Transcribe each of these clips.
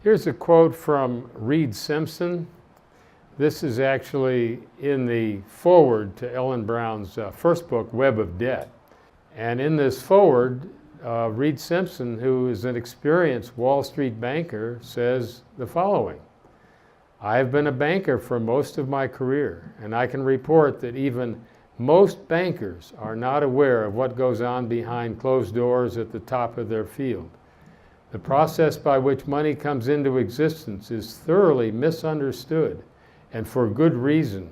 Here's a quote from Reed Simpson. This is actually in the foreword to Ellen Brown's first book, Web of Debt. And in this foreword, Reed Simpson, who is an experienced Wall Street banker, says the following: I have been a banker for most of my career, and I can report that even most bankers are not aware of what goes on behind closed doors at the top of their field. The process by which money comes into existence is thoroughly misunderstood, and for good reason.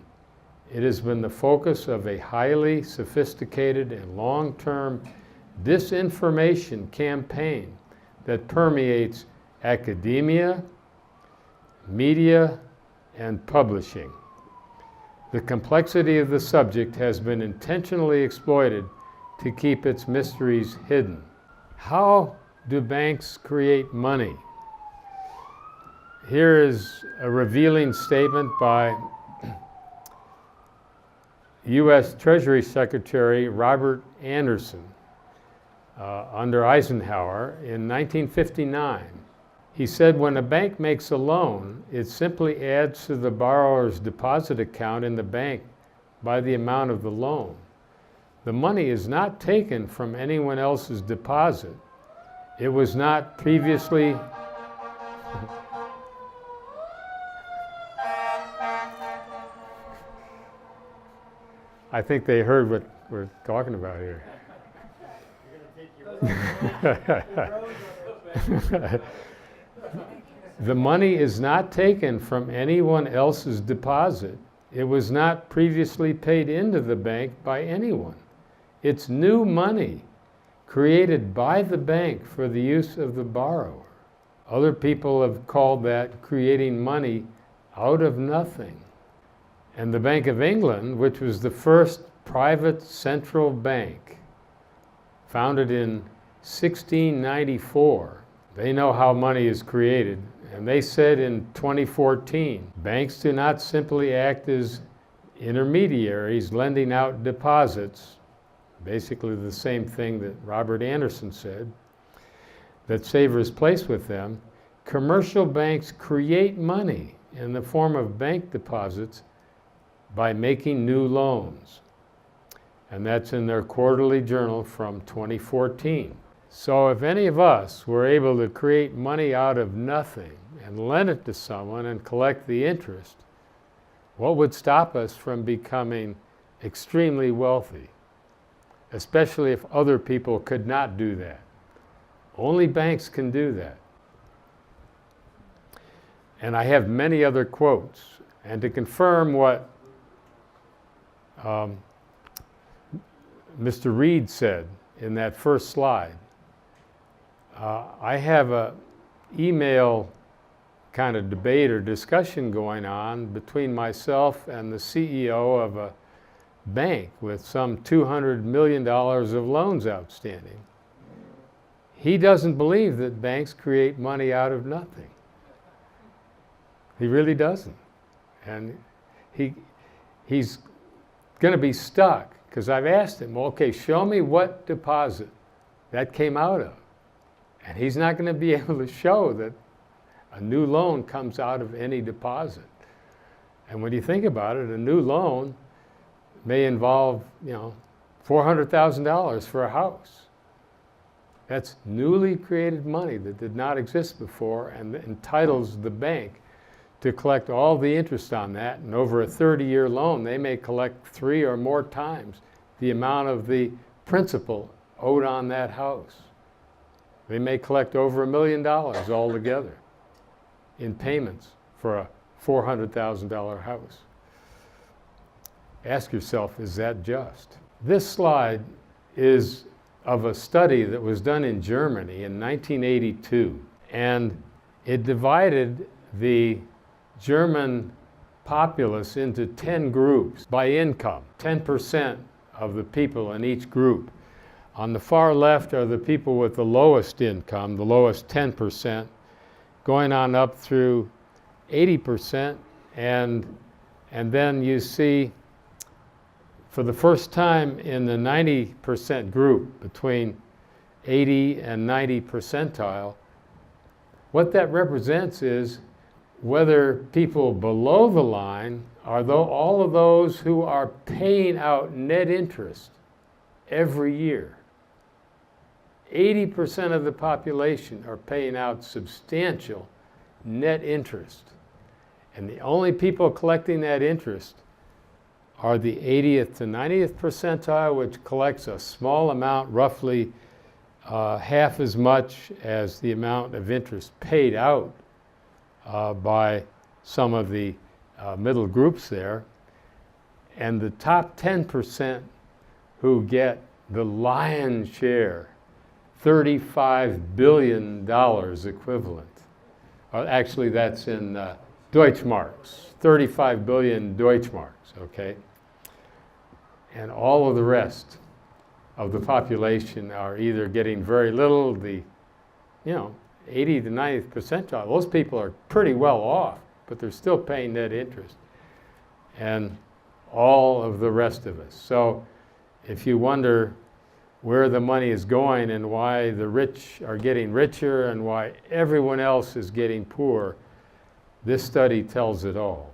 It has been the focus of a highly sophisticated and long-term disinformation campaign that permeates academia, media, and publishing. The complexity of the subject has been intentionally exploited to keep its mysteries hidden. How do banks create money? Here is a revealing statement by U.S. Treasury Secretary Robert Anderson under Eisenhower in 1959. He said, when a bank makes a loan, it simply adds to the borrower's deposit account in the bank by the amount of the loan. The money is not taken from anyone else's deposit. It was not previously I think they heard what we're talking about here. The money is not taken from anyone else's deposit. It was not previously paid into the bank by anyone. It's new money created by the bank for the use of the borrower. Other people have called that creating money out of nothing. And the Bank of England, which was the first private central bank, founded in 1694, they know how money is created. And they said in 2014, banks do not simply act as intermediaries lending out deposits, basically the same thing that Robert Anderson said, that savers place with them. Commercial banks create money in the form of bank deposits by making new loans. And that's in their quarterly journal from 2014. So if any of us were able to create money out of nothing and lend it to someone and collect the interest, what would stop us from becoming extremely wealthy? Especially if other people could not do that. Only banks can do that. And I have many other quotes. And to confirm what Mr. Reed said in that first slide, I have an email kind of debate or discussion going on between myself and the CEO of a bank with some $200 million of loans outstanding. He doesn't believe that banks create money out of nothing. He really doesn't. And he's going to be stuck, because I've asked him, okay, show me what deposit that came out of. And he's not going to be able to show that a new loan comes out of any deposit. And when you think about it, a new loan may involve, $400,000 for a house. That's newly created money that did not exist before and entitles the bank to collect all the interest on that. And over a 30-year loan, they may collect 3 or more times the amount of the principal owed on that house. They may collect over $1 million altogether in payments for a $400,000 house. Ask yourself, is that just? This slide is of a study that was done in Germany in 1982, and it divided the German populace into 10 groups by income, 10% of the people in each group. On the far left are the people with the lowest income, the lowest 10%, going on up through 80%, and then you see for the first time in the 90% group, between 80 and 90 percentile, What that represents is whether people below the line are all of those who are paying out net interest every year. 80% of the population are paying out substantial net interest. And the only people collecting that interest are the 80th to 90th percentile, which collects a small amount, roughly half as much as the amount of interest paid out by some of the middle groups there. And the top 10% who get the lion's share, $35 billion equivalent. Actually, that's in Deutschmarks, 35 billion Deutschmarks, okay? And all of the rest of the population are either getting very little, 80 to 90th percentile. Those people are pretty well off, but they're still paying net interest. And all of the rest of us. So if you wonder where the money is going and why the rich are getting richer and why everyone else is getting poor, this study tells it all.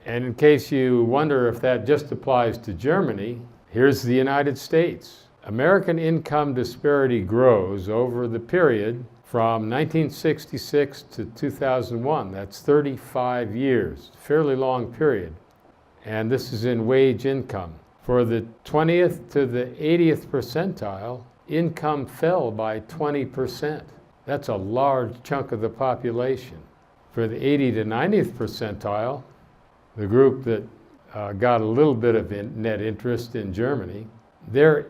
And in case you wonder if that just applies to Germany, here's the United States. American income disparity grows over the period from 1966 to 2001. That's 35 years, fairly long period. And this is in wage income. For the 20th to the 80th percentile, income fell by 20%. That's a large chunk of the population. For the 80 to 90th percentile, the group that got a little bit of net interest in Germany, their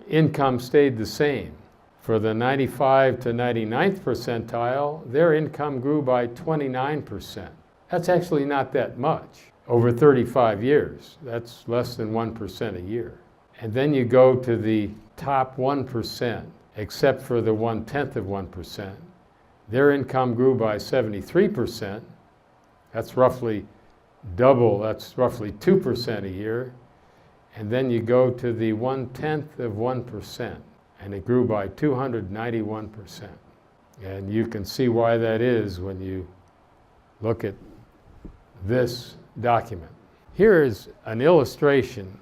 income stayed the same. For the 95 to 99th percentile, their income grew by 29%. That's actually not that much. Over 35 years, that's less than 1% a year. And then you go to the top 1%, except for the 1/10 of 1%. Their income grew by 73%. That's roughly double, that's roughly 2% a year. And then you go to the 1/10 of 1%, and it grew by 291%. And you can see why that is when you look at this document. Here is an illustration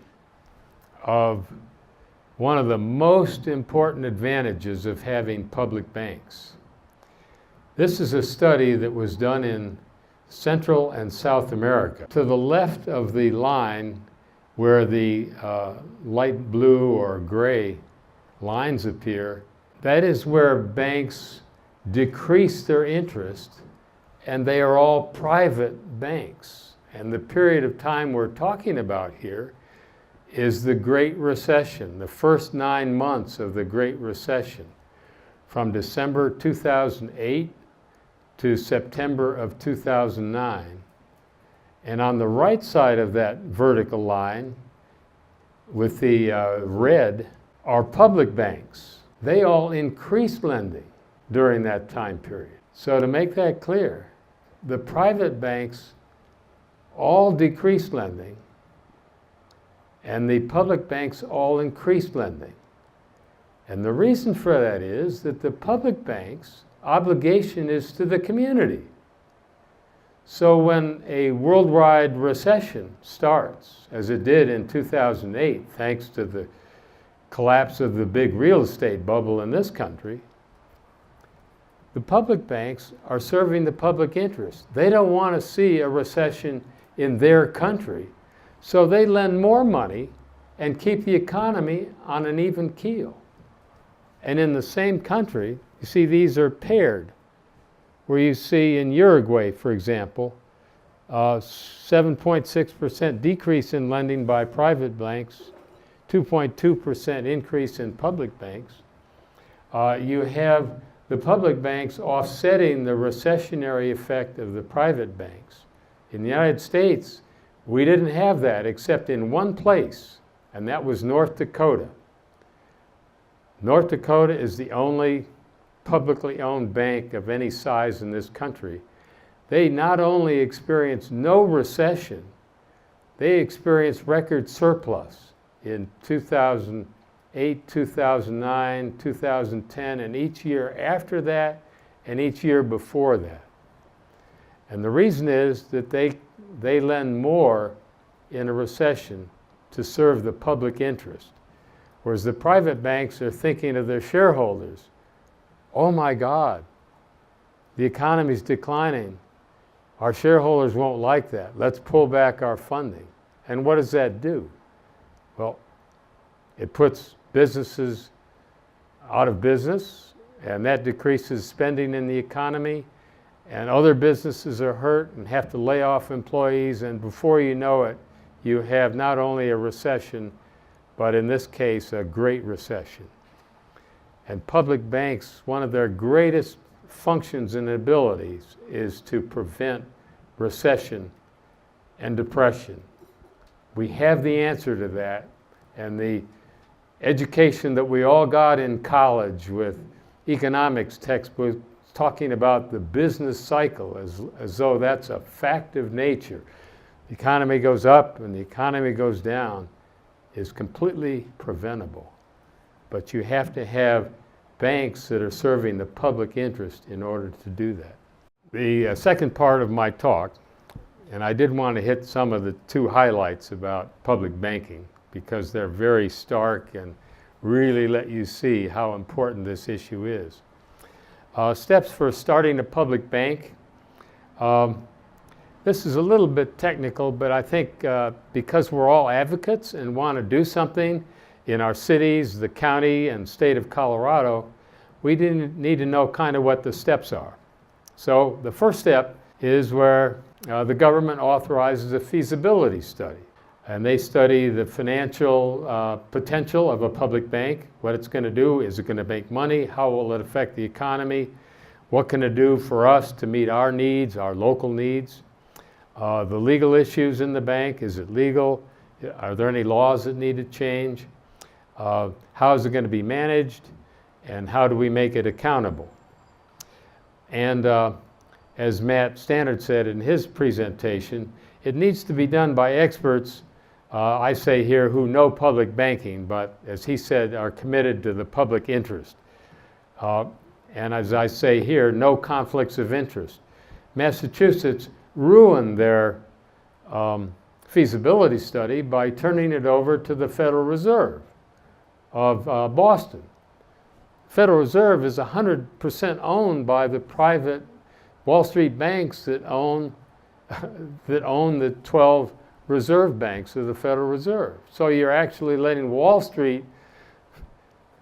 of one of the most important advantages of having public banks. This is a study that was done in Central and South America. To the left of the line where the light blue or gray lines appear, that is where banks decrease their interest, and they are all private banks. And the period of time we're talking about here is the Great Recession, the first 9 months of the Great Recession, from December 2008 to September of 2009. And on the right side of that vertical line, with the red, are public banks. They all increased lending during that time period. So to make that clear, the private banks all decreased lending, and the public banks all increased lending. And the reason for that is that the public banks' obligation is to the community. So when a worldwide recession starts, as it did in 2008, thanks to the collapse of the big real estate bubble in this country, the public banks are serving the public interest. They don't want to see a recession in their country, so they lend more money and keep the economy on an even keel. And in the same country, you see these are paired, where you see in Uruguay, for example, 7.6% decrease in lending by private banks, 2.2% increase in public banks. You have the public banks offsetting the recessionary effect of the private banks. In the United States, we didn't have that except in one place, and that was North Dakota. North Dakota is the only publicly owned bank of any size in this country. They not only experienced no recession, they experienced record surplus in 2008, 2009, 2010, and each year after that, and each year before that. And the reason is that they lend more in a recession to serve the public interest, whereas the private banks are thinking of their shareholders. Oh my God, the economy's declining. Our shareholders won't like that. Let's pull back our funding. And what does that do? Well, it puts businesses out of business, and that decreases spending in the economy, and other businesses are hurt and have to lay off employees, and before you know it, you have not only a recession, but in this case, a great recession. And public banks, one of their greatest functions and abilities is to prevent recession and depression. We have the answer to that, and the education that we all got in college with economics textbooks talking about the business cycle as though that's a fact of nature. The economy goes up and the economy goes down is completely preventable. But you have to have banks that are serving the public interest in order to do that. The second part of my talk, and I did want to hit some of the two highlights about public banking because they're very stark and really let you see how important this issue is. Steps for starting a public bank. This is a little bit technical, but I think because we're all advocates and want to do something in our cities, the county, and state of Colorado, we need to know kind of what the steps are. So the first step is where the government authorizes a feasibility study. And they study the financial potential of a public bank, what it's going to do, is it going to make money, how will it affect the economy, what can it do for us to meet our needs, our local needs, the legal issues in the bank, is it legal, are there any laws that need to change, how is it going to be managed, and how do we make it accountable. And as Matt Stannard said in his presentation, it needs to be done by experts, I say here, who know public banking, but as he said, are committed to the public interest. And as I say here, no conflicts of interest. Massachusetts ruined their feasibility study by turning it over to the Federal Reserve of Boston. Federal Reserve is 100% owned by the private Wall Street banks that own the 12 reserve banks of the Federal Reserve. So you're actually letting Wall Street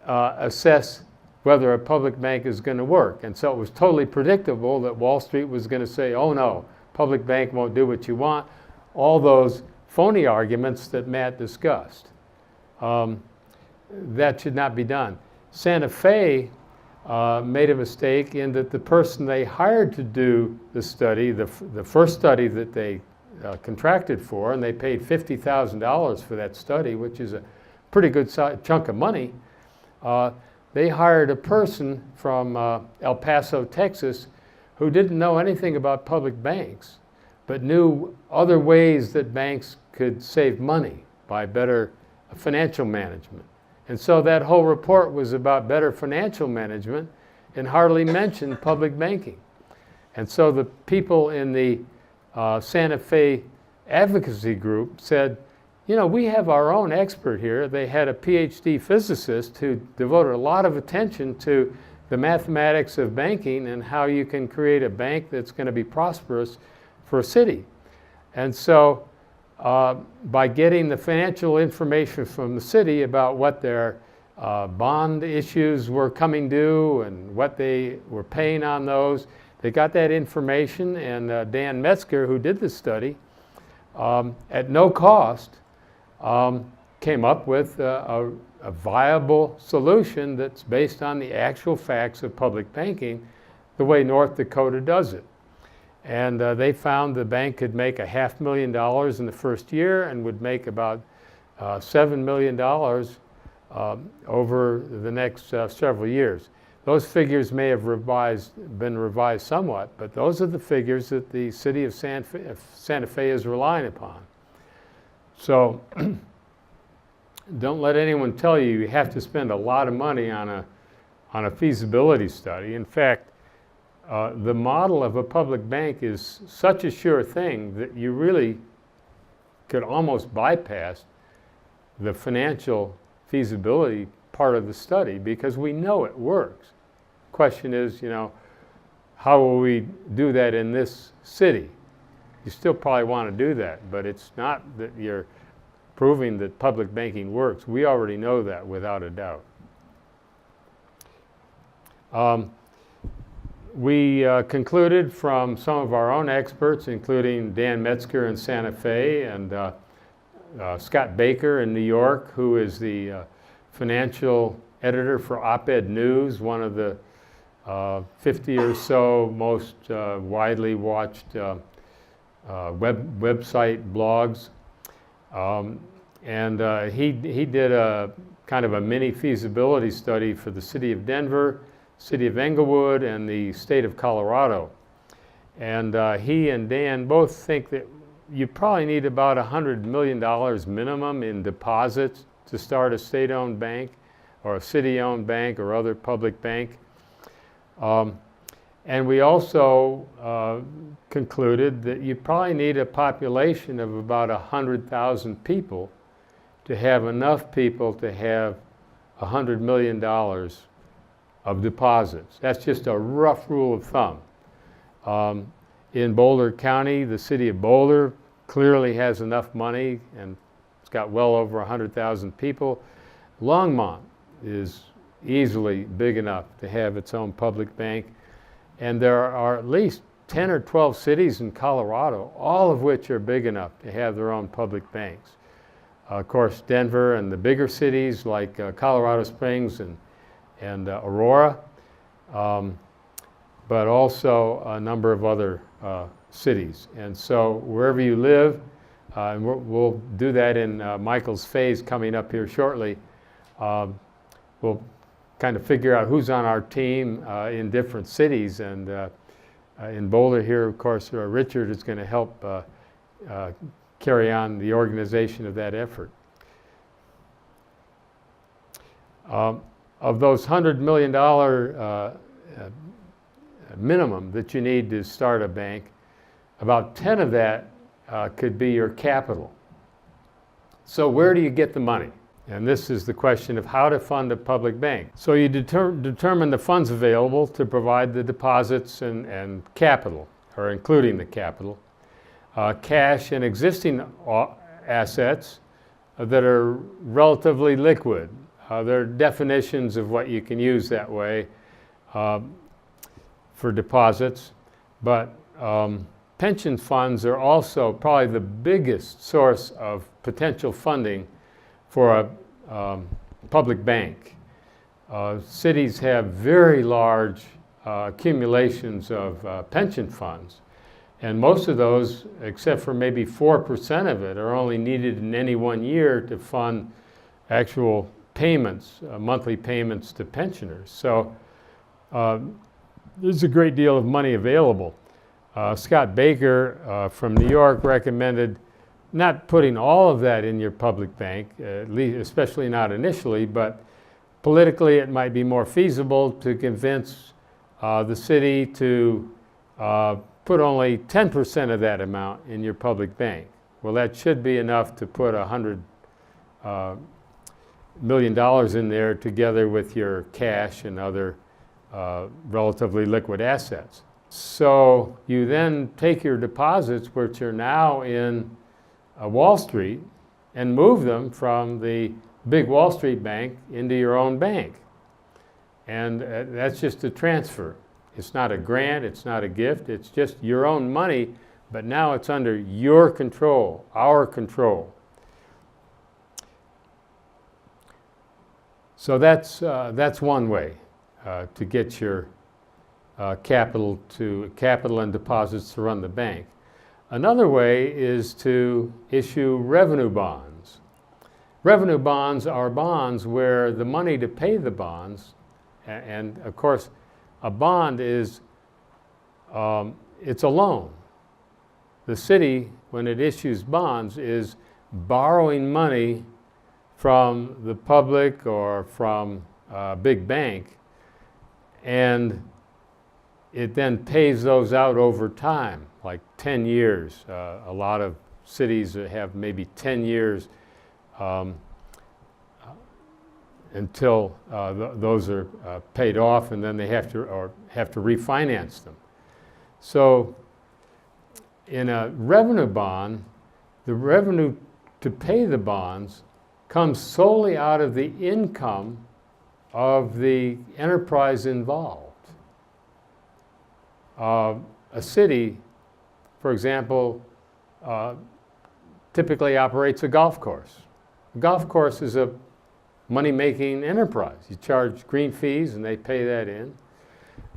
assess whether a public bank is going to work. And so it was totally predictable that Wall Street was going to say, oh no, public bank won't do what you want. All those phony arguments that Matt discussed. That should not be done. Santa Fe made a mistake in that the person they hired to do the study, the first study that they contracted for, and they paid $50,000 for that study, which is a pretty good chunk of money. They hired a person from El Paso, Texas, who didn't know anything about public banks, but knew other ways that banks could save money by better financial management. And so that whole report was about better financial management and hardly mentioned public banking. And so the people in the Santa Fe advocacy group said, you know, we have our own expert here. They had a PhD physicist who devoted a lot of attention to the mathematics of banking and how you can create a bank that's going to be prosperous for a city. And so by getting the financial information from the city about what their bond issues were coming due and what they were paying on those, they got that information, and Dan Metzger, who did the study, at no cost, came up with a viable solution that's based on the actual facts of public banking, the way North Dakota does it. And they found the bank could make $500,000 in the first year and would make about $7 million over the next several years. Those figures may have been revised somewhat, but those are the figures that the city of Santa Fe is relying upon. So don't let anyone tell you you have to spend a lot of money on a feasibility study. In fact, the model of a public bank is such a sure thing that you really could almost bypass the financial feasibility part of the study because we know it works. Question is, how will we do that in this city? You still probably want to do that, but it's not that you're proving that public banking works. We already know that without a doubt. We concluded from some of our own experts, including Dan Metzger in Santa Fe and Scott Baker in New York, who is the financial editor for Op-Ed News, one of the 50 or so most widely watched website blogs. He did a kind of a mini feasibility study for the city of Denver, city of Englewood, and the state of Colorado. And he and Dan both think that you probably need about $100 million minimum in deposits to start a state-owned bank or a city-owned bank or other public bank. And we also concluded that you probably need a population of about 100,000 people to have enough people to have $100 million of deposits. That's just a rough rule of thumb. In Boulder County, the city of Boulder clearly has enough money, and it's got well over 100,000 people. Longmont is easily big enough to have its own public bank. And there are at least 10 or 12 cities in Colorado, all of which are big enough to have their own public banks. Of course, Denver and the bigger cities like Colorado Springs and Aurora, but also a number of other cities. And so wherever you live, and we'll do that in Michael's phase coming up here shortly, we'll kind of figure out who's on our team in different cities. And in Boulder here, of course, Richard is going to help carry on the organization of that effort. Of those $100 million minimum that you need to start a bank, about 10 of that could be your capital. So where do you get the money? And this is the question of how to fund a public bank. So you determine the funds available to provide the deposits and capital, or including the capital, cash and existing assets that are relatively liquid. There are definitions of what you can use that way for deposits, but pension funds are also probably the biggest source of potential funding for a public bank. Cities have very large accumulations of pension funds, and most of those, except for maybe 4% of it, are only needed in any one year to fund actual payments, monthly payments to pensioners. So there's a great deal of money available. Scott Baker from New York recommended not putting all of that in your public bank, at least, especially not initially, but politically it might be more feasible to convince the city to put only 10% of that amount in your public bank. Well, that should be enough to put $100 million in there together with your cash and other relatively liquid assets. So you then take your deposits, which are now in Wall Street, and move them from the big Wall Street bank into your own bank. And that's just a transfer. It's not a grant, it's not a gift, it's just your own money, but now it's under your control, our control. So that's one way to get your capital and deposits to run the bank. Another way is to issue revenue bonds. Revenue bonds are bonds where the money to pay the bonds, and of course, a bond is, it's a loan. The city, when it issues bonds, is borrowing money from the public or from a big bank, and it then pays those out over time, like 10 years. A lot of cities have maybe 10 years until those are paid off, and then they have to refinance them. So in a revenue bond, the revenue to pay the bonds comes solely out of the income of the enterprise involved. A city, for example, typically operates a golf course. A golf course is a money-making enterprise. You charge green fees and they pay that in.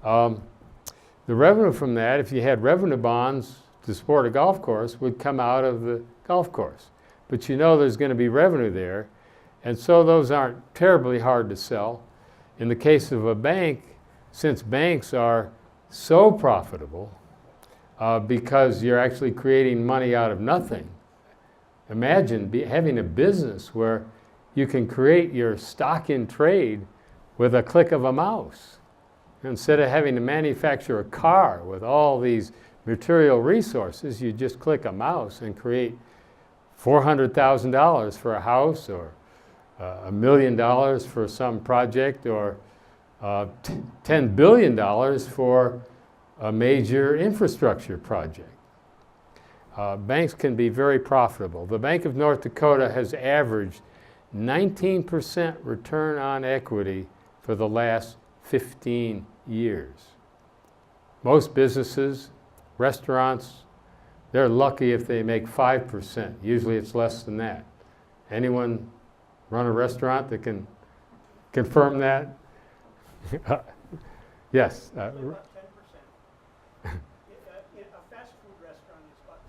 The revenue from that, if you had revenue bonds to support a golf course, would come out of the golf course. But you know there's going to be revenue there, and so those aren't terribly hard to sell. In the case of a bank, since banks are so profitable because you're actually creating money out of nothing, imagine having a business where you can create your stock in trade with a click of a mouse. Instead of having to manufacture a car with all these material resources, you just click a mouse and create $400,000 for a house, or $1 million for some project, or $10 billion for a major infrastructure project. Banks can be very profitable. The Bank of North Dakota has averaged 19% return on equity for the last 15 years. Most businesses, restaurants, they're lucky if they make 5%. Usually it's less than that. Anyone run a restaurant that can confirm that? Yes. About 10%. A fast food restaurant is about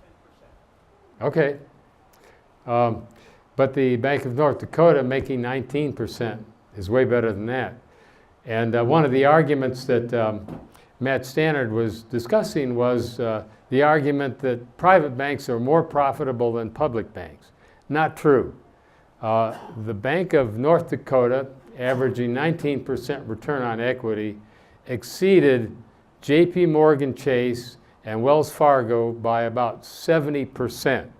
10%. Okay. But the Bank of North Dakota making 19% is way better than that. And one of the arguments that Matt Stannard was discussing was the argument that private banks are more profitable than public banks. Not true. The Bank of North Dakota, averaging 19% return on equity, exceeded JP Morgan Chase and Wells Fargo by about 70%.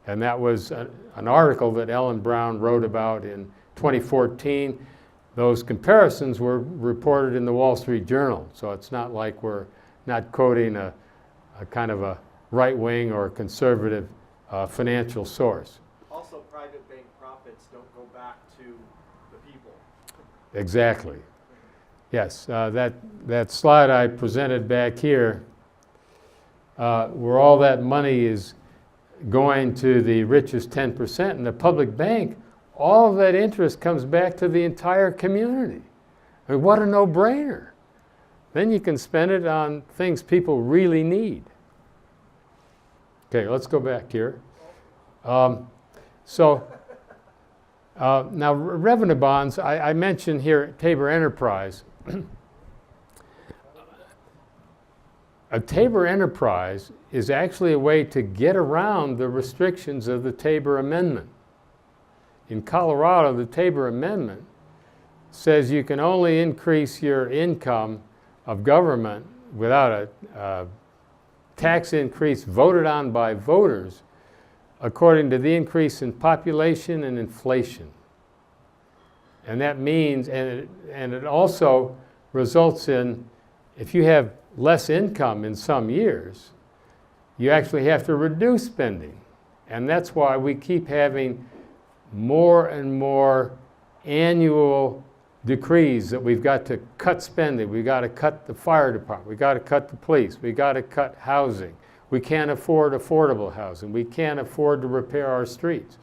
And that was an article that Ellen Brown wrote about in 2014. Those comparisons were reported in the Wall Street Journal, so it's not like we're not quoting a kind of a right-wing or conservative financial source. Also, private bank profits don't go back to the people. Exactly. Yes, that slide I presented back here, where all that money is going to the richest 10%, and the public bank, all of that interest comes back to the entire community. I mean, what a no-brainer. Then you can spend it on things people really need. Okay, let's go back here. Now revenue bonds, I mentioned here at Tabor Enterprise. A Tabor Enterprise is actually a way to get around the restrictions of the Tabor Amendment. In Colorado, the Tabor Amendment says you can only increase your income of government without a tax increase voted on by voters according to the increase in population and inflation. And that means, and it also results in, if you have less income in some years, you actually have to reduce spending. And that's why we keep having more and more annual decrees that we've got to cut spending. We've got to cut the fire department. We've got to cut the police. We've got to cut housing. We can't afford affordable housing. We can't afford to repair our streets.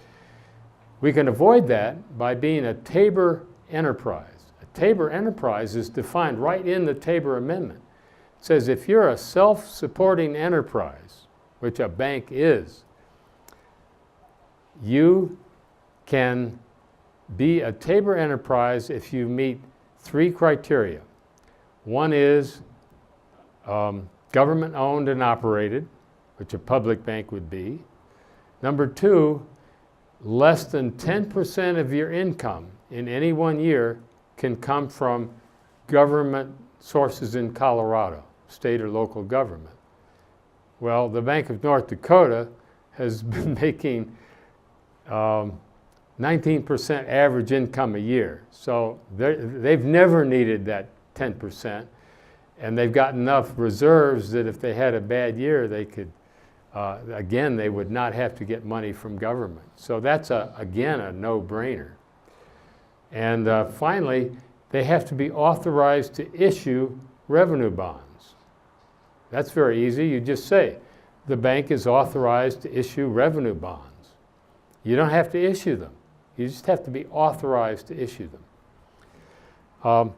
We can avoid that by being a Tabor enterprise. A Tabor enterprise is defined right in the Tabor Amendment. It says if you're a self-supporting enterprise, which a bank is, you can be a Tabor enterprise if you meet 3 criteria. One is government owned and operated, which a public bank would be. Number 2, less than 10% of your income in any one year can come from government sources in Colorado, state or local government. Well, the Bank of North Dakota has been making 19% average income a year. So they've never needed that 10%. And they've got enough reserves that if they had a bad year, they could, again, they would not have to get money from government. So that's, again, a no-brainer. And finally, they have to be authorized to issue revenue bonds. That's very easy. You just say, the bank is authorized to issue revenue bonds. You don't have to issue them. You just have to be authorized to issue them.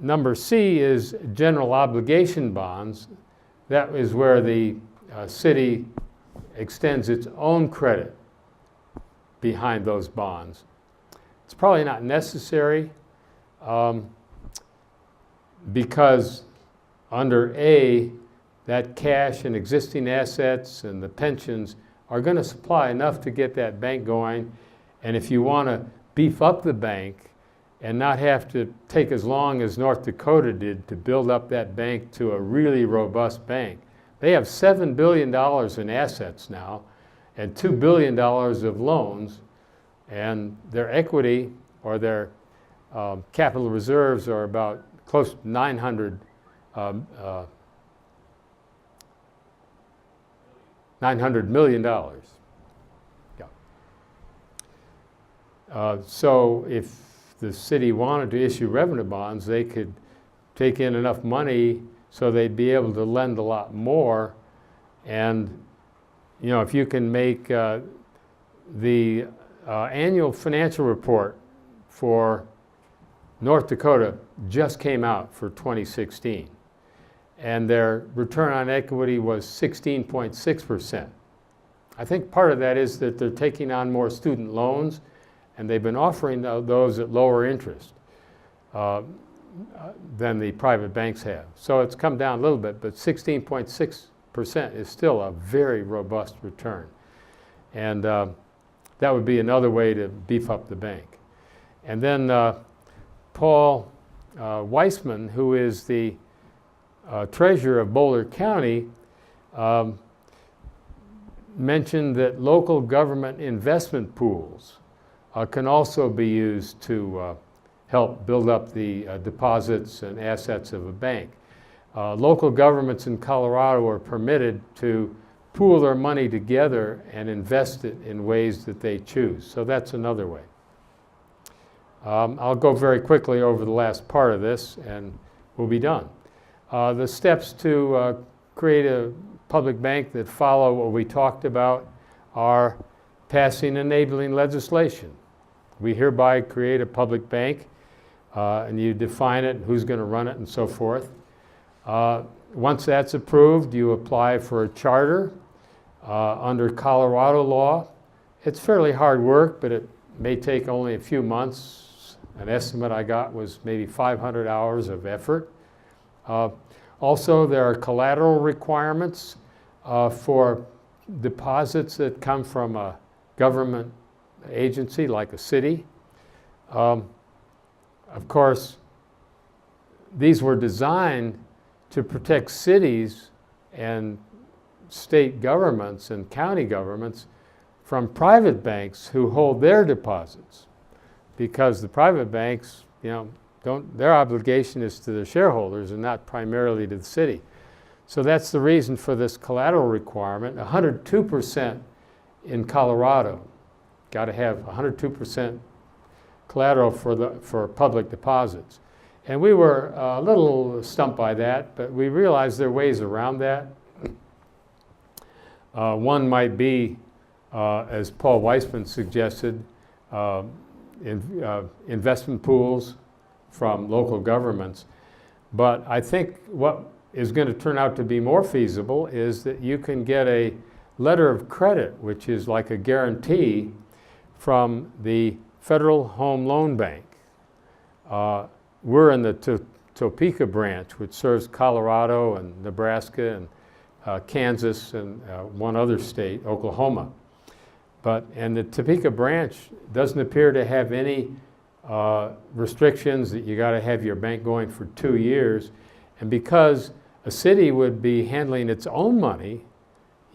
Number C is general obligation bonds. That is where the city extends its own credit behind those bonds. It's probably not necessary because under A, that cash and existing assets and the pensions are going to supply enough to get that bank going. And if you want to beef up the bank and not have to take as long as North Dakota did to build up that bank to a really robust bank, they have $7 billion in assets now and $2 billion of loans, and their equity or their capital reserves are about close to $900 million. Yeah. So if the city wanted to issue revenue bonds, they could take in enough money so they'd be able to lend a lot more. And you know, if you can make the annual financial report for North Dakota just came out for 2016, and their return on equity was 16.6%. I think part of that is that they're taking on more student loans, and they've been offering those at lower interest than the private banks have. So it's come down a little bit, but 16.6% is still a very robust return. And that would be another way to beef up the bank. And then Paul Weissman, who is the treasurer of Boulder County, mentioned that local government investment pools can also be used to help build up the deposits and assets of a bank. Local governments in Colorado are permitted to pool their money together and invest it in ways that they choose. So that's another way. I'll go very quickly over the last part of this and we'll be done. The steps to create a public bank that follow what we talked about are passing enabling legislation. We hereby create a public bank, and you define it, who's going to run it, and so forth. Once that's approved, you apply for a charter under Colorado law. It's fairly hard work, but it may take only a few months. An estimate I got was maybe 500 hours of effort. Also, there are collateral requirements for deposits that come from a government agency like a city. Of course, these were designed to protect cities and state governments and county governments from private banks who hold their deposits, because the private banks, you know, their obligation is to the shareholders and not primarily to the city. So that's the reason for this collateral requirement. 102% in Colorado. Got to have 102% collateral for public deposits. And we were a little stumped by that, but we realized there are ways around that. One might be, as Paul Weissman suggested, investment pools from local governments. But I think what is going to turn out to be more feasible is that you can get a letter of credit, which is like a guarantee from the Federal Home Loan Bank. We're in the Topeka branch, which serves Colorado and Nebraska and Kansas and one other state, Oklahoma. And the Topeka branch doesn't appear to have any restrictions that you got to have your bank going for 2 years. And because a city would be handling its own money,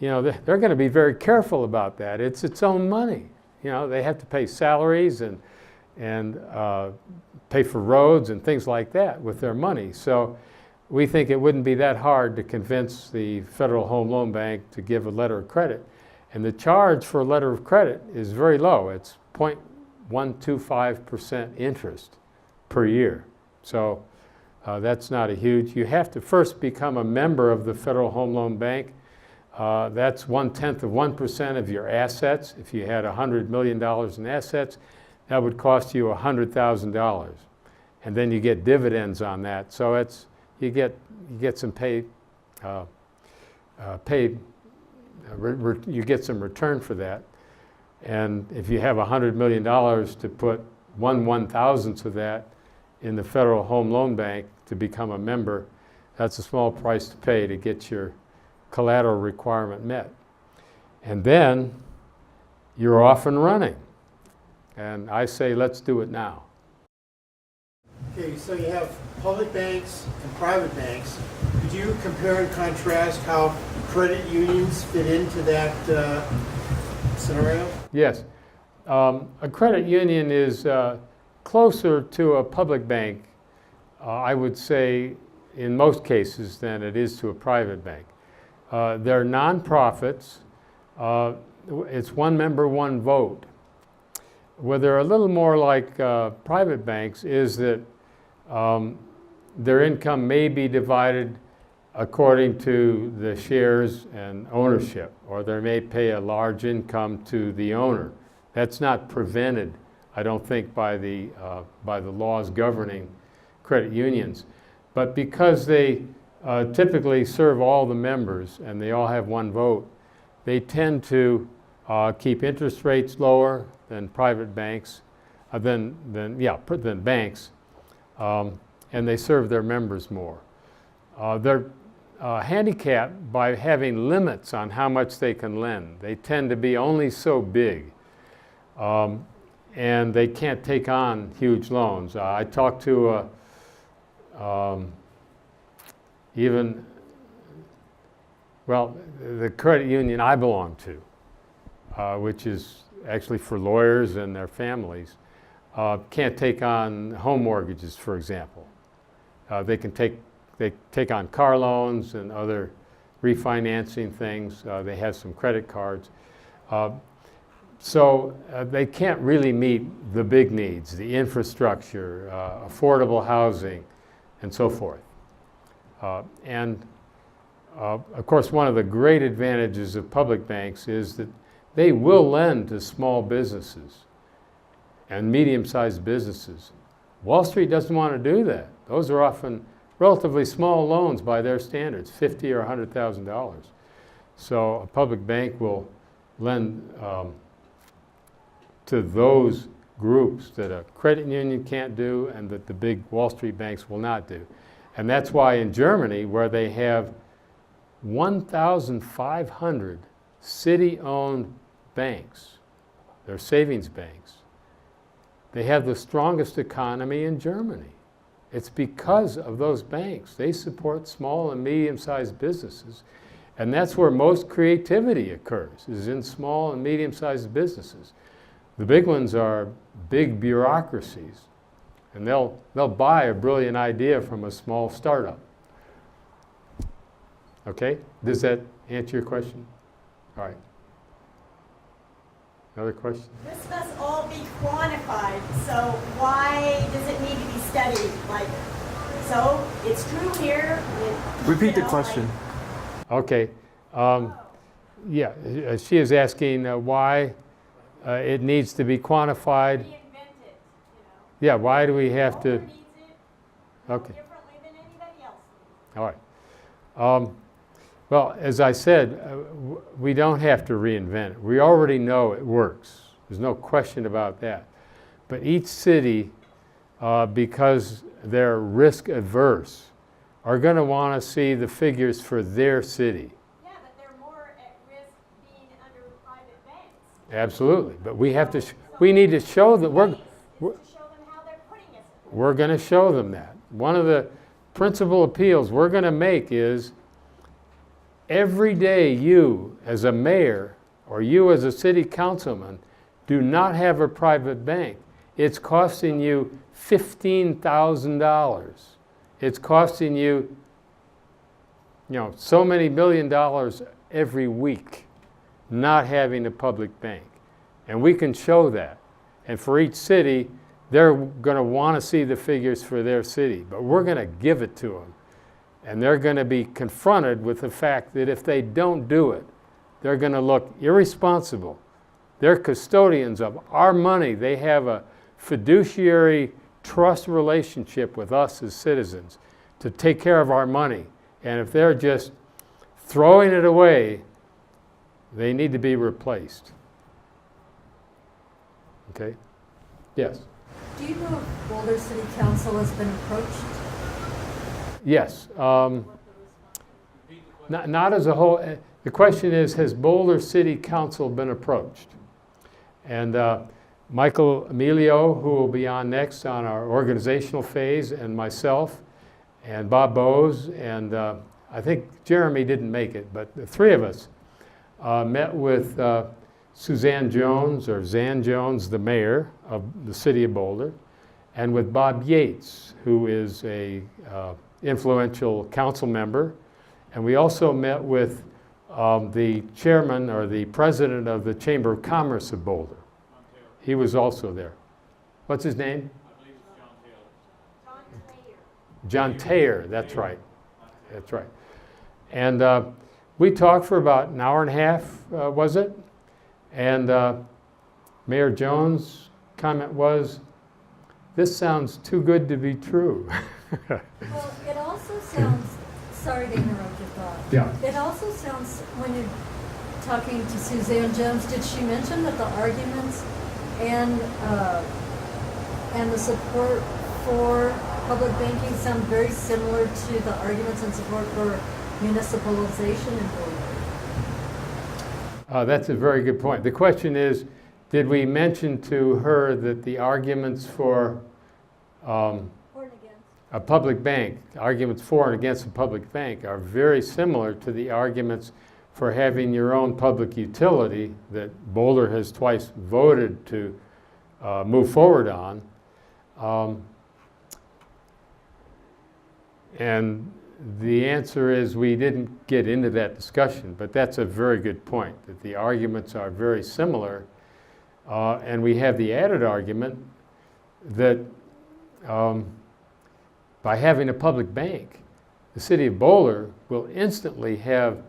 you know, they're going to be very careful about that. It's its own money. You know, they have to pay salaries and pay for roads and things like that with their money. So we think it wouldn't be that hard to convince the Federal Home Loan Bank to give a letter of credit. And the charge for a letter of credit is very low. It's 0.125% interest per year. So that's not a huge. You have to first become a member of the Federal Home Loan Bank. That's 0.1% of your assets. If you had $100 million in assets, that would cost you $100,000. And then you get dividends on that. So it's, you get some you get some return for that. And if you have $100 million to put 1/1000th of that in the Federal Home Loan Bank to become a member, that's a small price to pay to get your collateral requirement met. And then you're off and running. And I say, let's do it now. Okay, so you have public banks and private banks. Could you compare and contrast how credit unions fit into that scenario? Yes. A credit union is closer to a public bank, I would say, in most cases, than it is to a private bank. They're nonprofits. It's one member, one vote. Where they're a little more like private banks is that their income may be divided according to the shares and ownership, or they may pay a large income to the owner. That's not prevented, I don't think, by the laws governing credit unions. But because they typically serve all the members and they all have one vote, they tend to keep interest rates lower than private banks, than banks, and they serve their members more. They're handicapped by having limits on how much they can lend. They tend to be only so big, and they can't take on huge loans. I talked to the credit union I belong to, which is actually for lawyers and their families, can't take on home mortgages, for example. They take on car loans and other refinancing things. They have some credit cards. So they can't really meet the big needs, the infrastructure, affordable housing, and so forth. Of course, one of the great advantages of public banks is that they will lend to small businesses and medium-sized businesses. Wall Street doesn't want to do that. Those are often relatively small loans by their standards, $50,000 or $100,000. So a public bank will lend to those groups that a credit union can't do and that the big Wall Street banks will not do. And that's why in Germany, where they have 1,500 city-owned banks, they're savings banks, they have the strongest economy in Germany. It's because of those banks. They support small and medium-sized businesses, and that's where most creativity occurs, is in small and medium-sized businesses. The big ones are big bureaucracies, and they'll buy a brilliant idea from a small startup. Okay? Does that answer your question? All right. Another question? This must all be quantified, so why does it need to be studied? Like, so it's true here. Repeat the question. Okay. Yeah, she is asking why it needs to be quantified. Reinvent it, Yeah, why do we have to? Needs it Okay. differently than anybody else. All right. Well, as I said, we don't have to reinvent it. We already know it works. There's no question about that. But each city, because they're risk averse, are going to want to see the figures for their city. Yeah, but they're more at risk being under private banks. Absolutely. But we have to. We need to show that To show them how they're putting it. we're going to show them that. One of the principal appeals we're going to make is every day you as a mayor or you as a city councilman do not have a private bank. It's costing you $15,000. It's costing you, so many $1 million every week not having a public bank. And we can show that. And for each city, they're going to want to see the figures for their city, but we're going to give it to them. And they're going to be confronted with the fact that if they don't do it, they're going to look irresponsible. They're custodians of our money. They have a fiduciary trust relationship with us as citizens to take care of our money. And if they're just throwing it away, they need to be replaced. Okay? Yes? Do you know if Boulder City Council has been approached? Yes. Not as a whole. The question is, has Boulder City Council been approached? And Michael Emilio, who will be on next on our organizational phase, and myself, and Bob Bose, and I think Jeremy didn't make it, but the three of us met with Suzanne Jones, or Zan Jones, the mayor of the city of Boulder, and with Bob Yates, who is a influential council member. And we also met with the chairman or the president of the Chamber of Commerce of Boulder. He was also there. What's his name? I believe it's John Taylor. John Taylor, that's right. That's right. And we talked for about an hour and a half, was it? And Mayor Jones' comment was, "This sounds too good to be true." Well, it also sounds, sorry to interrupt your thought. Yeah. It also sounds, when you're talking to Suzanne Jones, did she mention that the arguments and the support for public banking sound very similar to the arguments and support for municipalization in Boulder? That's a very good point. The question is, did we mention to her that the arguments for For and against. a public bank, arguments for and against a public bank, are very similar to the arguments for having your own public utility that Boulder has twice voted to move forward on. And the answer is we didn't get into that discussion, but that's a very good point, that the arguments are very similar. And we have the added argument that by having a public bank, the city of Boulder will instantly have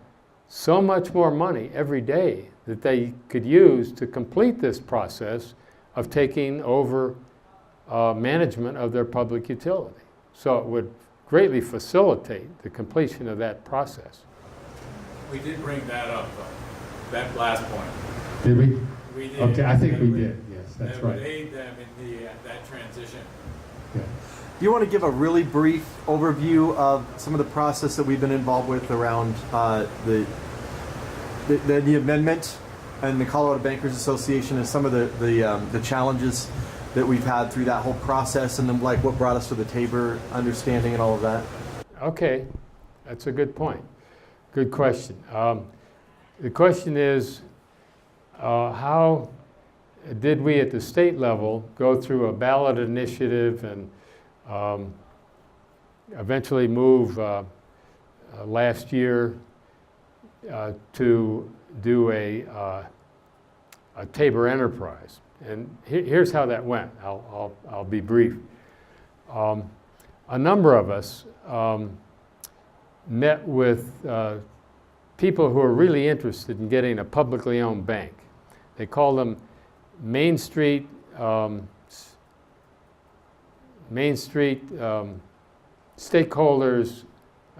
so much more money every day that they could use to complete this process of taking over management of their public utility. So it would greatly facilitate the completion of that process. We did bring that up, though, that last point. Did we? We did. Okay, I think we That would- did, yes, that's That would right. aid them in that transition. Yeah. Do you want to give a really brief overview of some of the process that we've been involved with around the amendment and the Colorado Bankers Association and some of the challenges that we've had through that whole process, and then like what brought us to the table, understanding and all of that? Okay, that's a good point. Good question. The question is, how did we at the state level go through a ballot initiative and eventually move last year to do a Tabor enterprise? And here's how that went. I'll be brief. A number of us met with people who are really interested in getting a publicly owned bank. They call them Main Street Stakeholders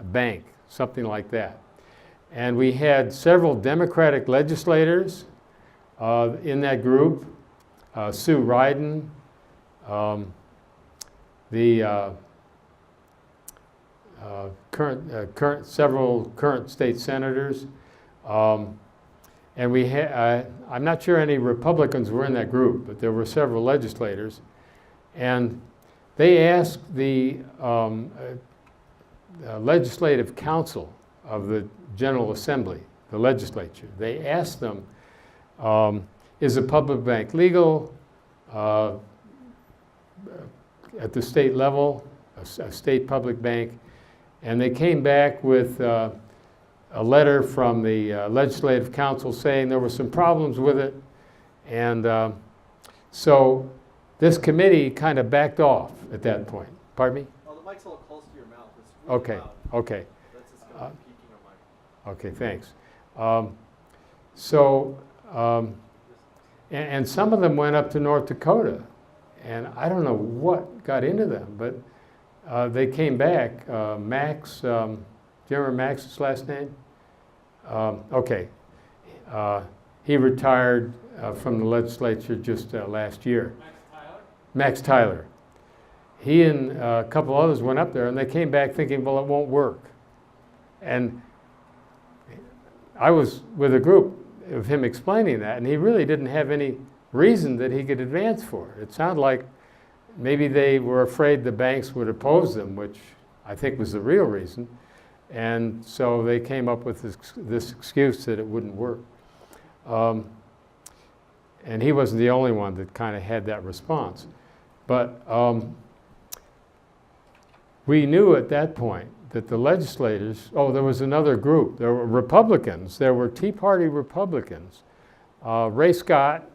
Bank, something like that. And we had several Democratic legislators in that group. Sue Ryden, the several current state senators, and we had, I'm not sure any Republicans were in that group, but there were several legislators, and they asked the legislative council of the General Assembly, the legislature. They asked them, is a public bank legal at the state level, a state public bank? And they came back with a letter from the legislative council saying there were some problems with it. And so this committee kind of backed off at that point. Pardon me? Oh, the mic's a little close to your mouth. It's really Okay, loud. okay. That's just kind of peaking on my. Okay, thanks. And some of them went up to North Dakota, and I don't know what got into them, but they came back. Max, do you remember Max's last name? Okay. He retired from the legislature just last year. Max Tyler. He and a couple others went up there, and they came back thinking, well, it won't work. And I was with a group of him explaining that, and he really didn't have any reason that he could advance for it. It sounded like maybe they were afraid the banks would oppose them, which I think was the real reason. And so they came up with this excuse that it wouldn't work. And he wasn't the only one that kind of had that response. But we knew at that point that the legislators, there was another group. There were Republicans. There were Tea Party Republicans. Ray Scott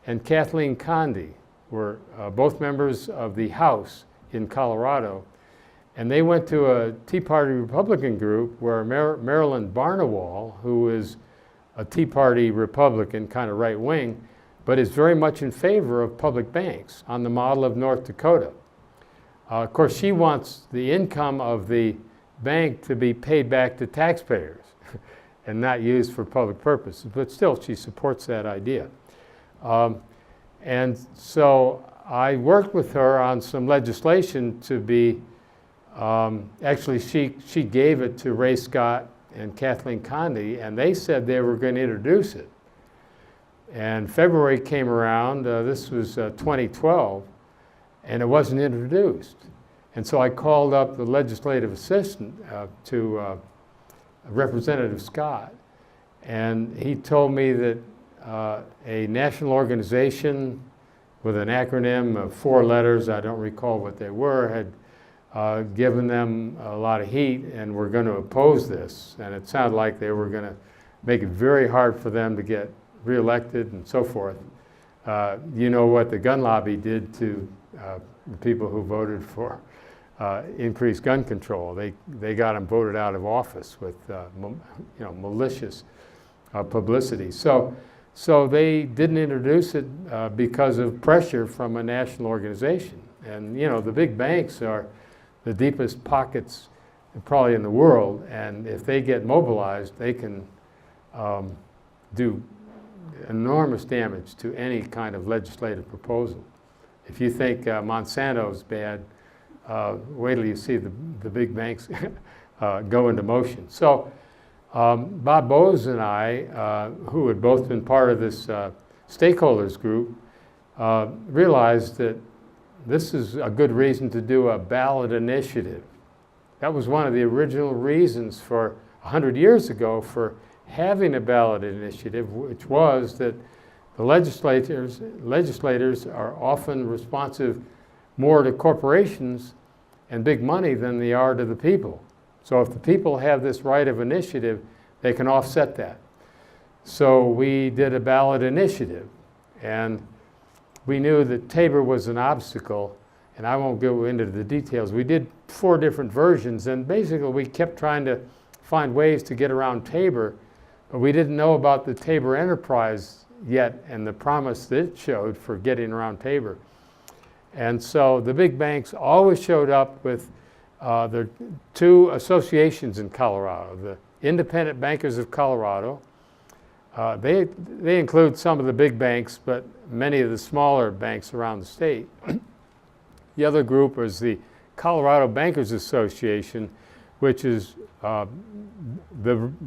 and Kathleen Conde were both members of the House in Colorado. And they went to a Tea Party Republican group where Marilyn Barnewall, who is a Tea Party Republican, kind of right wing, but is very much in favor of public banks on the model of North Dakota. Of course, she wants the income of the bank to be paid back to taxpayers and not used for public purposes, but still she supports that idea. And so I worked with her on some legislation to be, actually she gave it to Ray Scott and Kathleen Conde, and they said they were going to introduce it. And February came around, this was 2012, and it wasn't introduced. And so I called up the legislative assistant to Representative Scott, and he told me that a national organization with an acronym of 4 letters, I don't recall what they were, had given them a lot of heat and were going to oppose this. And it sounded like they were going to make it very hard for them to get reelected and so forth. You know what the gun lobby did to the people who voted for increased gun control. They got them voted out of office with malicious publicity. So they didn't introduce it because of pressure from a national organization. And the big banks are the deepest pockets probably in the world, and if they get mobilized, they can do enormous damage to any kind of legislative proposal. If you think Monsanto's bad, wait till you see the big banks go into motion. So Bob Bowes and I, who had both been part of this stakeholders group, realized that this is a good reason to do a ballot initiative. That was one of the original reasons for 100 years ago for having a ballot initiative, which was that the legislators are often responsive more to corporations and big money than they are to the people. So if the people have this right of initiative, they can offset that. So we did a ballot initiative, and we knew that Tabor was an obstacle, and I won't go into the details. We did 4 different versions, and basically we kept trying to find ways to get around Tabor, but we didn't know about the Tabor Enterprise yet and the promise that it showed for getting around Tabor. And so the big banks always showed up with the 2 associations in Colorado, the Independent Bankers of Colorado. They include some of the big banks, but many of the smaller banks around the state. The other group is the Colorado Bankers Association, which is the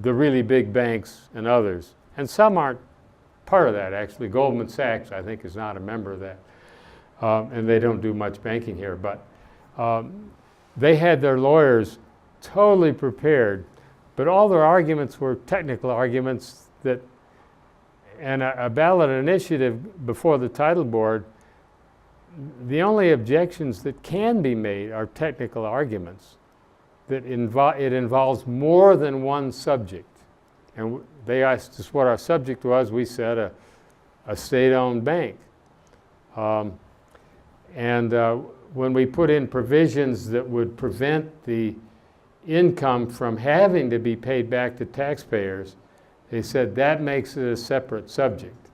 really big banks and others. And some aren't part of that, actually. Goldman Sachs, I think, is not a member of that. And they don't do much banking here. But they had their lawyers totally prepared, but all their arguments were technical arguments that, and a ballot initiative before the title board, the only objections that can be made are technical arguments. That it involves more than one subject. And they asked us what our subject was. We said a state-owned bank. When we put in provisions that would prevent the income from having to be paid back to taxpayers, they said that makes it a separate subject.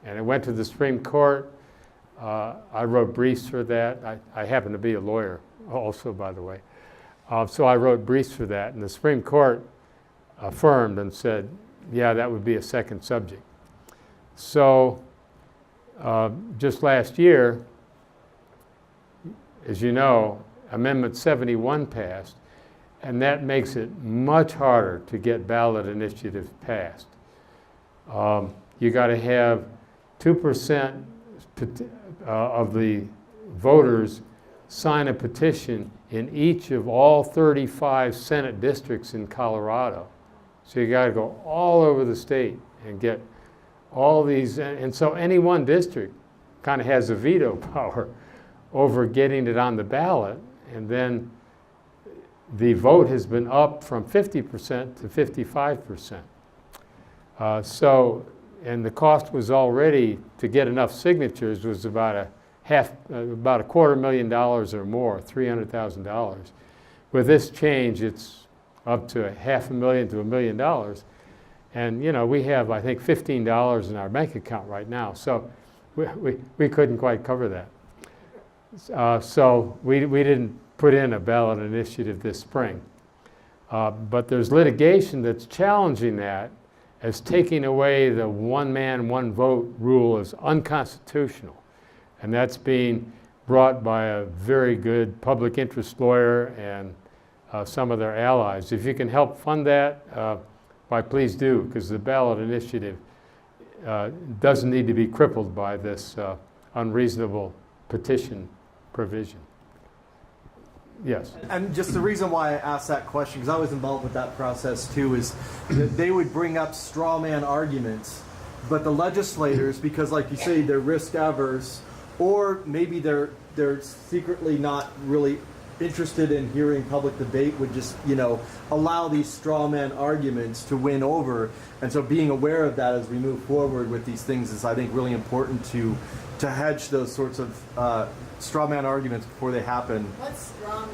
And it went to the Supreme Court. I wrote briefs for that. I happen to be a lawyer also, by the way. So I wrote briefs for that, and the Supreme Court affirmed and said, yeah, that would be a second subject. So just last year, as you know, Amendment 71 passed, and that makes it much harder to get ballot initiatives passed. You got to have 2% of the voters sign a petition in each of all 35 Senate districts in Colorado. So you got to go all over the state and get all these, and so any one district kind of has a veto power over getting it on the ballot, and then the vote has been up from 50% to 55%. And the cost was already, to get enough signatures, was about $250,000 or more, $300,000. With this change, it's up to $500,000 to $1 million. And you know, we have, I think, $15 in our bank account right now, so we couldn't quite cover that. So we didn't put in a ballot initiative this spring. But there's litigation that's challenging that as taking away the one man, one vote rule as unconstitutional. And that's being brought by a very good public interest lawyer and some of their allies. If you can help fund that, why please do, because the ballot initiative doesn't need to be crippled by this unreasonable petition provision. Yes. And just the reason why I asked that question, because I was involved with that process too, is that they would bring up straw man arguments, but the legislators, because like you say, they're risk averse, or maybe they're secretly not really interested in hearing public debate, would just, you know, allow these straw man arguments to win over. And so being aware of that as we move forward with these things is, I think, really important to hedge those sorts of straw man arguments before they happen. What's straw man?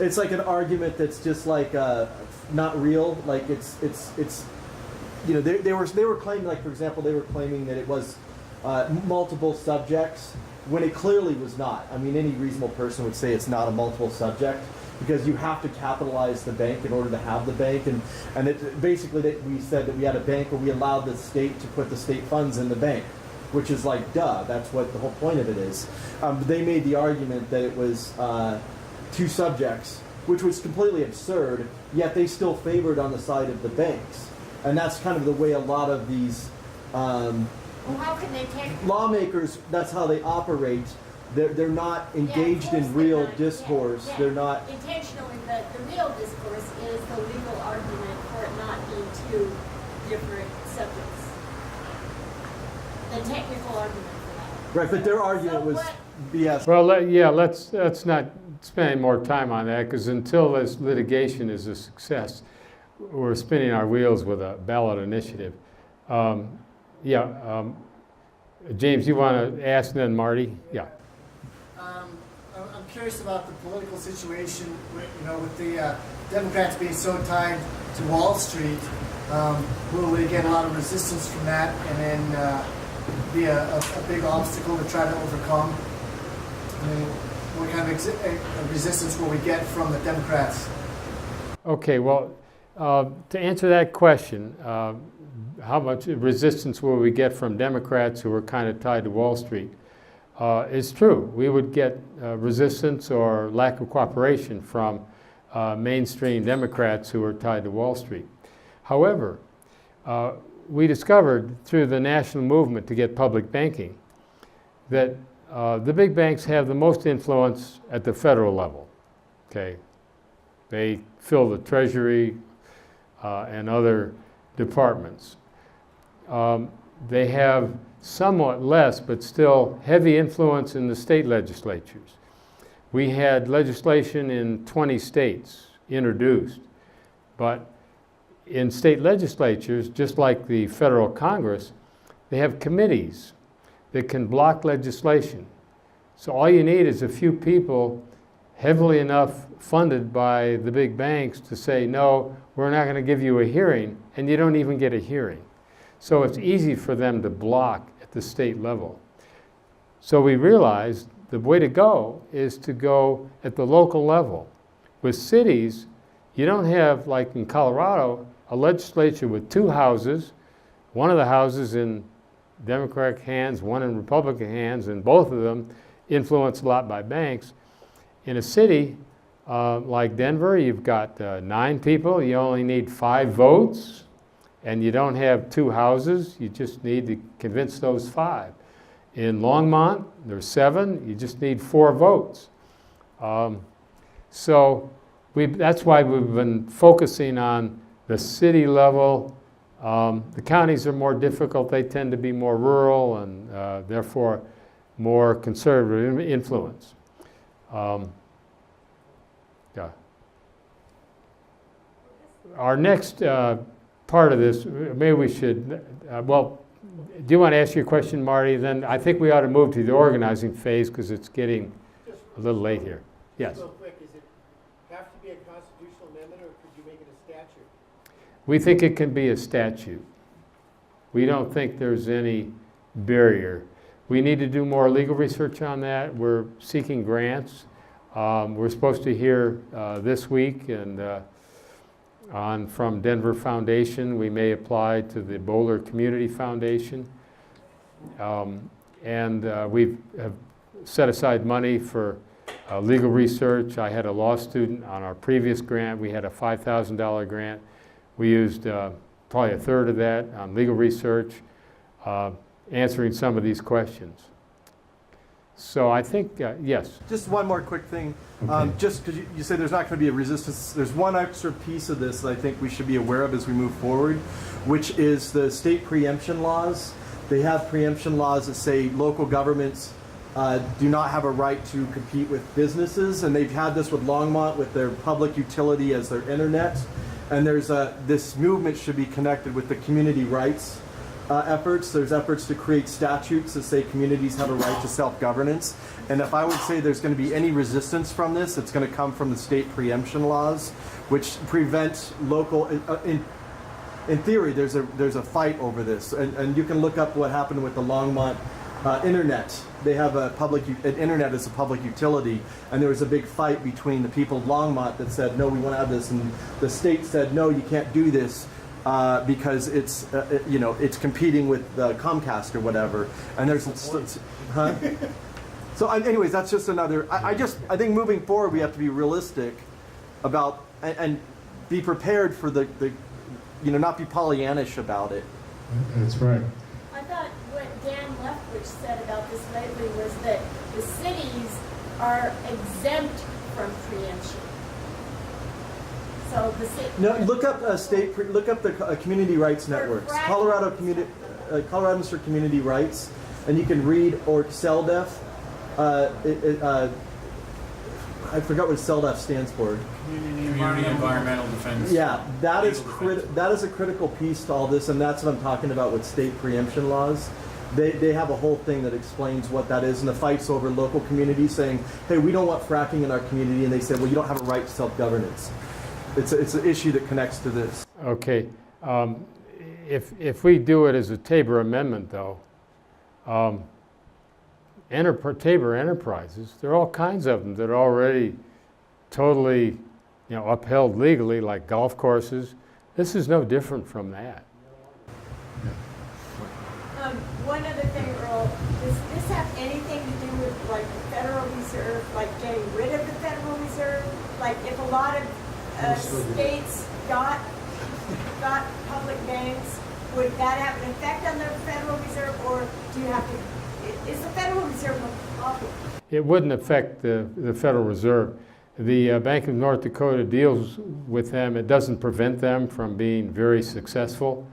It's like an argument that's just like not real. Like it's you know, they were claiming, like, for example, they were claiming that it was multiple subjects when it clearly was not. I mean, any reasonable person would say it's not a multiple subject, because you have to capitalize the bank in order to have the bank, and it basically that we said that we had a bank where we allowed the state to put the state funds in the bank, which is like, duh, that's what the whole point of it is. They made the argument that it was two subjects, which was completely absurd, yet they still favored on the side of the banks. And that's kind of the way a lot of these Well, how can they take? lawmakers, that's how they operate. They're not engaged of course in they're real not. discourse. Yeah. They're not. Intentionally, the real discourse is the legal argument for it not being two different subjects. The technical argument for that. Right, but their argument So was what- BS. Well, let's not spend any more time on that, because until this litigation is a success, we're spinning our wheels with a ballot initiative. James, you want to ask, then Marty? Yeah. I'm curious about the political situation, with the Democrats being so tied to Wall Street. Will we get a lot of resistance from that, and then be a big obstacle to try to overcome? I mean, what kind of resistance will we get from the Democrats? Okay, well, to answer that question, how much resistance will we get from Democrats who are kind of tied to Wall Street? It's true. We would get resistance or lack of cooperation from mainstream Democrats who are tied to Wall Street. However, we discovered through the national movement to get public banking that the big banks have the most influence at the federal level. Okay, They fill the Treasury and other departments. They have somewhat less, but still heavy influence in the state legislatures. We had legislation in 20 states introduced, but in state legislatures, just like the federal Congress, they have committees that can block legislation. So all you need is a few people heavily enough funded by the big banks to say, no, we're not going to give you a hearing, and you don't even get a hearing. So it's easy for them to block at the state level. So we realized the way to go is to go at the local level. With cities, you don't have, like in Colorado, a legislature with two houses, one of the houses in Democratic hands, one in Republican hands, and both of them influenced a lot by banks. In a city like Denver, you've got 9 people, you only need 5 votes, and you don't have 2 houses, you just need to convince those 5. In Longmont, there's 7, you just need 4 votes. So that's why we've been focusing on the city level. The counties are more difficult, they tend to be more rural and therefore more conservative influence. Yeah. Our next part of this, maybe we should, well, do you want to ask your question, Marty? Then I think we ought to move to the organizing phase because it's getting a little late here. Yes. Real quick, is it have to be a constitutional amendment, or could you make it a statute? We think it can be a statute. We don't think there's any barrier. We need to do more legal research on that. We're seeking grants. We're supposed to hear this week and from Denver Foundation. We may apply to the Boulder Community Foundation. We have set aside money for legal research. I had a law student on our previous grant. We had a $5,000 grant. We used probably a third of that on legal research, answering some of these questions. So I think, yes. Just one more quick thing. Okay. Just because you say there's not going to be a resistance, there's one extra piece of this that I think we should be aware of as we move forward, which is the state preemption laws. They have preemption laws that say local governments do not have a right to compete with businesses, and they've had this with Longmont with their public utility as their internet. And there's this movement should be connected with the community rights efforts. There's efforts to create statutes that say communities have a right to self-governance. And if I would say there's going to be any resistance from this, it's going to come from the state preemption laws, which prevent local. In theory, there's a fight over this, and you can look up what happened with the Longmont internet. They have an internet as a public utility, and there was a big fight between the people of Longmont that said, no, we want to have this, and the state said, no, you can't do this because it's it's competing with Comcast or whatever. And there's huh? So anyways, that's just another. I think moving forward we have to be realistic about and be prepared for the not be Pollyannish about it. That's right. I thought what Dan Leftwich said about this lately was that the cities are exempt from preemption. So the city. No, look up look up the community rights networks. Coloradans for Community Rights, and you can read or CELDEF. I forgot what CELDEF stands for. Community Environmental Defense. Yeah, that is Defense. that is a critical piece to all this, and that's what I'm talking about with state preemption laws. They have a whole thing that explains what that is, and the fight's over local communities saying, hey, we don't want fracking in our community, and they say, well, you don't have a right to self-governance. It's an issue that connects to this. Okay. If we do it as a Tabor amendment, though, Tabor Enterprises, there are all kinds of them that are already totally upheld legally, like golf courses. This is no different from that. One other thing, Earl, does this have anything to do with like the Federal Reserve, like getting rid of the Federal Reserve? Like if a lot of states got public banks, would that have an effect on the Federal Reserve, or do you have to? Is the Federal Reserve a problem? It wouldn't affect the Federal Reserve. The Bank of North Dakota deals with them. It doesn't prevent them from being very successful.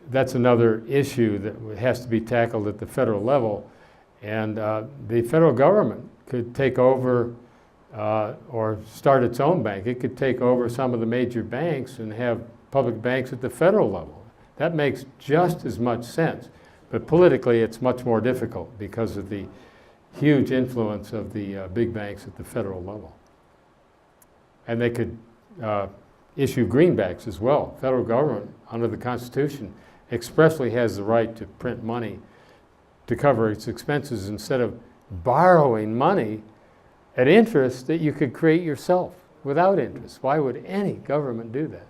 That's another issue that has to be tackled at the federal level. And the federal government could take over or start its own bank. It could take over some of the major banks and have public banks at the federal level. That makes just as much sense. But politically, it's much more difficult because of the huge influence of the big banks at the federal level. And they could issue greenbacks as well. Federal government, under the Constitution, expressly has the right to print money to cover its expenses instead of borrowing money at interest that you could create yourself without interest. Why would any government do that?